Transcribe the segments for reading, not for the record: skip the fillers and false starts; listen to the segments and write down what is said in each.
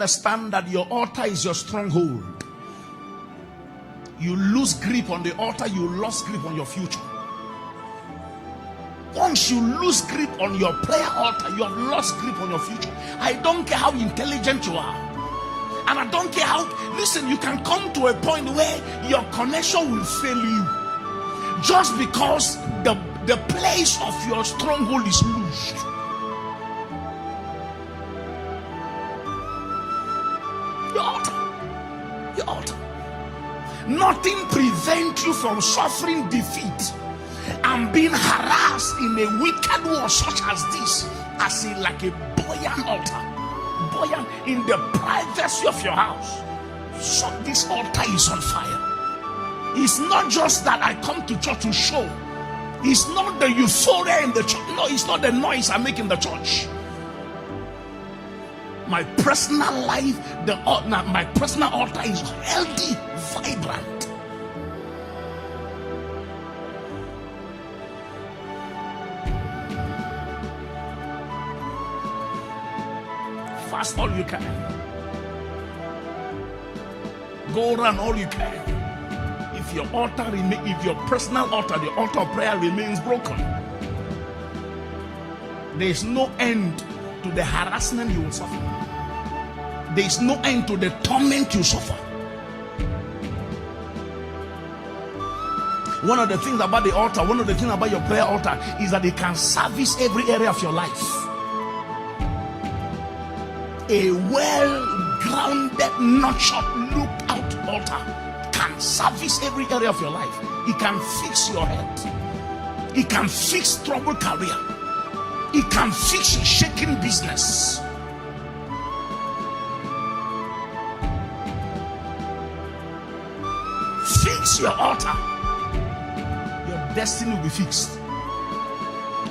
understand that your altar is your stronghold, you lose grip on the altar, you lost grip on your future. Once you lose grip on your prayer altar, you have lost grip on your future. I don't care how intelligent you are, and I don't care how, listen, you can come to a point where your connection will fail you just because the place of your stronghold is loosed. Your altar. Nothing prevents you from suffering defeat and being harassed in a wicked war such as this, as in like a buoyant altar, buoyant in the privacy of your house. So this altar is on fire. It's not just that I come to church to show. It's not the euphoria in the church. No, it's not the noise I make in the church. My personal life, my personal altar is healthy, vibrant. Fast all you can. Go run all you can. If your altar if your personal altar, the altar of prayer remains broken, there is no end to the harassment you will suffer. There is no end to the torment you suffer. One of the things about the altar, one of the things about your prayer altar is that it can service every area of your life. A well-grounded, nurtured, looked out altar can service every area of your life. It can fix your health. It can fix troubled career. It can fix a shaking business. Fix your altar. Your destiny will be fixed.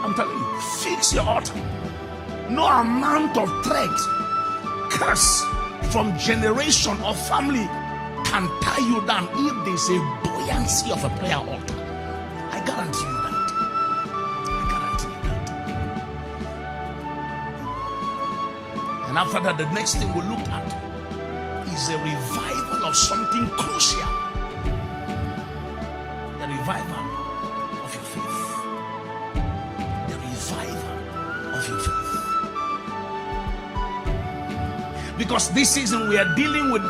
I'm telling you, fix your altar. No amount of threat, curse from generation or family can tie you down if there's a buoyancy of a prayer altar. I guarantee you that. And after that, the next thing we looked at is a revival of something crucial. The revival of your faith. The revival of your faith. Because this season we are dealing with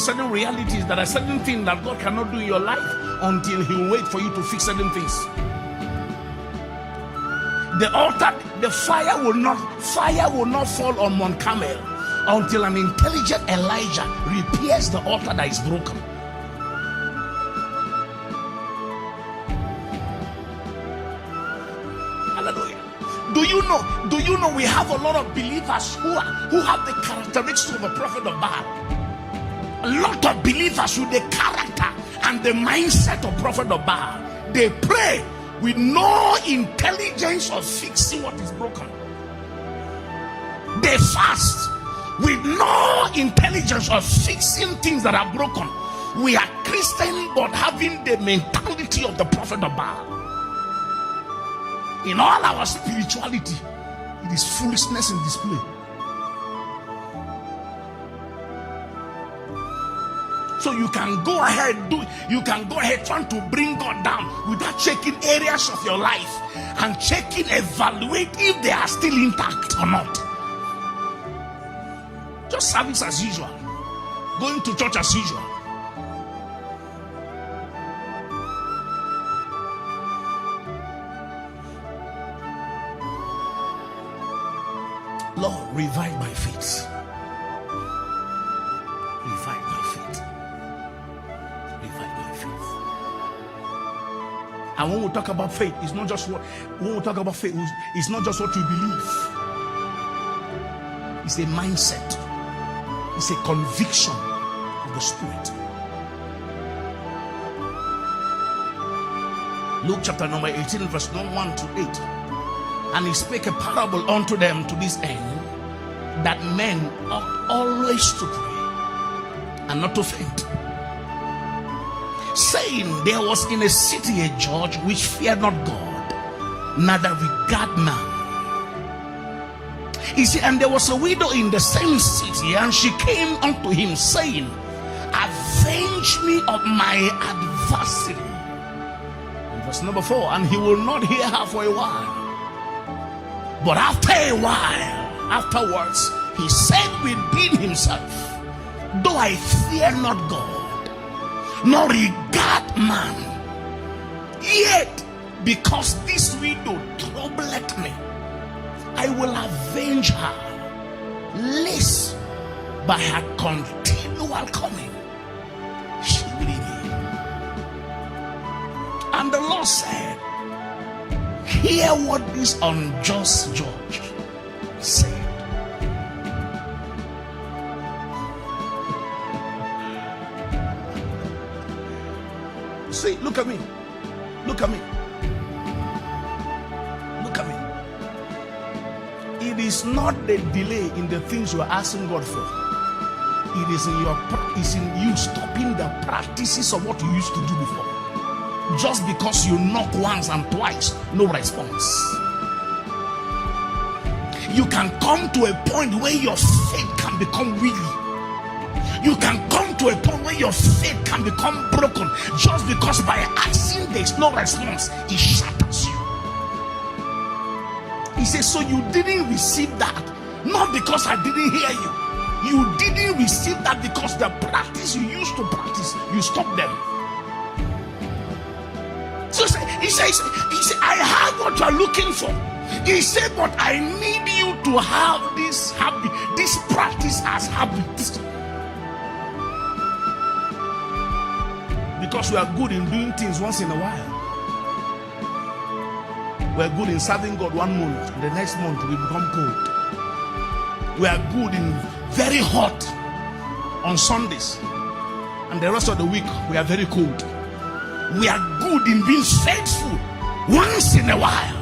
certain realities, that are certain things that God cannot do in your life until He will wait for you to fix certain things. The altar, the fire will not fall on Mount Carmel until an intelligent Elijah repairs the altar that is broken. Hallelujah. Do you know we have a lot of believers who have the characteristics of a prophet of Baal? A lot of believers with the character and the mindset of prophet of Baal. They pray with no intelligence of fixing what is broken. They fast with no intelligence of fixing things that are broken. We are Christian, but having the mentality of the prophet of Baal. In all our spirituality, it is foolishness in display. So you can go ahead trying to bring God down without checking areas of your life and evaluate if they are still intact or not. Just service as usual, going to church as usual. Lord, revive my faith. Revive my faith. Revive my faith. And when we talk about faith, it's not just what it's not just what you believe. It's a mindset. It's a conviction of the Spirit. Luke chapter number 18, verse 1 to 8. And he spake a parable unto them to this end, that men ought always to pray and not to faint, saying, there was in a city a judge which feared not God, neither regard man. He said, and there was a widow in the same city, and she came unto him, saying, avenge me of my adversary. And verse number 4, and he will not hear her for a while. But after a while, afterwards, he said within himself, though I fear not God, nor regard man, yet because this widow troubleth me, I will avenge her, lest by her continual coming she will leave me. And the Lord said, hear what this unjust judge said. See, look at me. Look at me. Look at me. It is not the delay in the things you are asking God for. It is in you stopping the practices of what you used to do before. Just because you knock once and twice, no response. You can come to a point where your faith can become weary. You can come to a point where your faith can become broken just because by asking there's no response, it shatters you. He says, so you didn't receive that, not because I didn't hear you. You didn't receive that because the practice you used to practice, you stopped them. So he says, I have what you are looking for. He said, but I need you to have this habit, this practice as habit. Because we are good in doing things once in a while. We are good in serving God 1 month, and the next month we become cold. We are good in very hot on Sundays, and the rest of the week we are very cold. We are good in being faithful once in a while,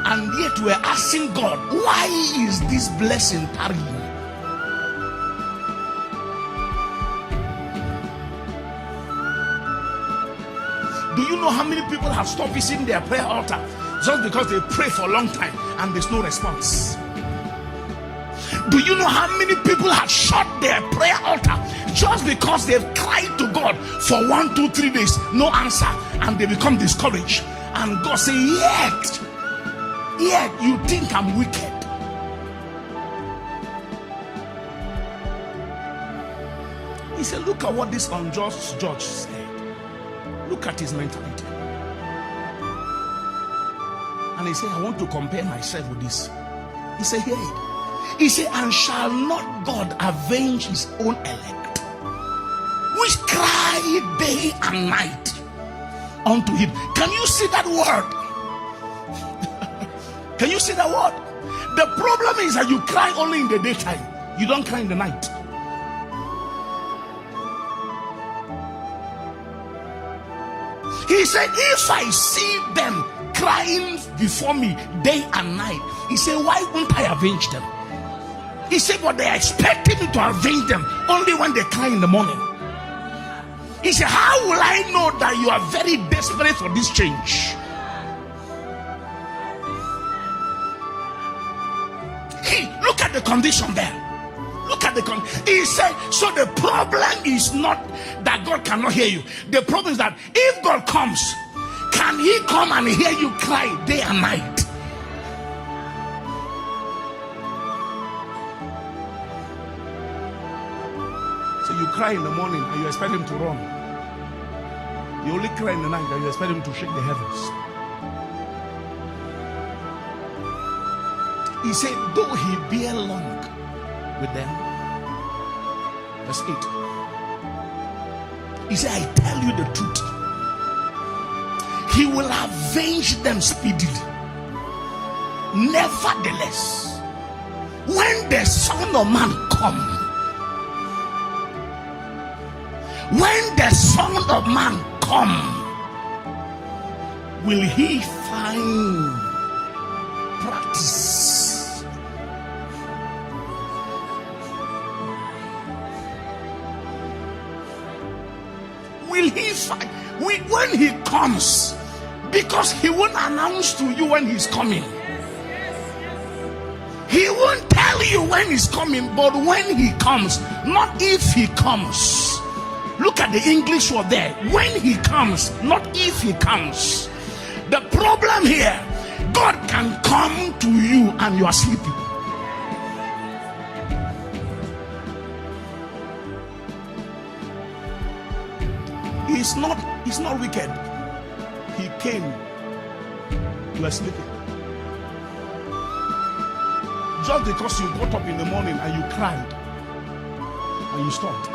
and yet we are asking God, why is this blessing tarrying? Do you know how many people have stopped visiting their prayer altar just because they pray for a long time and there's no response? Do you know how many people have shut their prayer altar just because they've cried to God for 1, 2, 3 days, no answer, and they become discouraged? And God say, yet you think I'm wicked. He said, look at what this unjust judge said. Look at his mentality. And he said, I want to compare myself with this. He said, hear it. He said, and shall not God avenge his own elect, which cry day and night unto him? Can you see that word? Can you see that word? The problem is that you cry only in the daytime. You don't cry in the night. He said, if I see them crying before me day and night, he said, why won't I avenge them? He said, but they are expecting me to avenge them only when they cry in the morning. He said, how will I know that you are very desperate for this change? Look at the condition there. Look at the condition. He said, so the problem is not that God cannot hear you. The problem is that if God comes, can he come and hear you cry day and night? So you cry in the morning and you expect him to run. You only cry in the night and you expect him to shake the heavens. He said, though he bear long with them. Verse 8. He said, I tell you the truth. He will avenge them speedily. Nevertheless, when the Son of Man comes, when the Son of Man comes, will he find practice? Will he find when he comes? Because he won't announce to you when he's coming. He won't tell you when he's coming, but when he comes, not if he comes. Look at the English word there. When he comes, not if he comes. The problem here, God can come to you and you are sleeping. He's not wicked. He came. You are sleeping. Just because you got up in the morning and you cried and you stopped.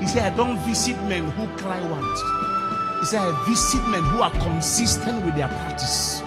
He said, I don't visit men who cry once. He said, I visit men who are consistent with their practice.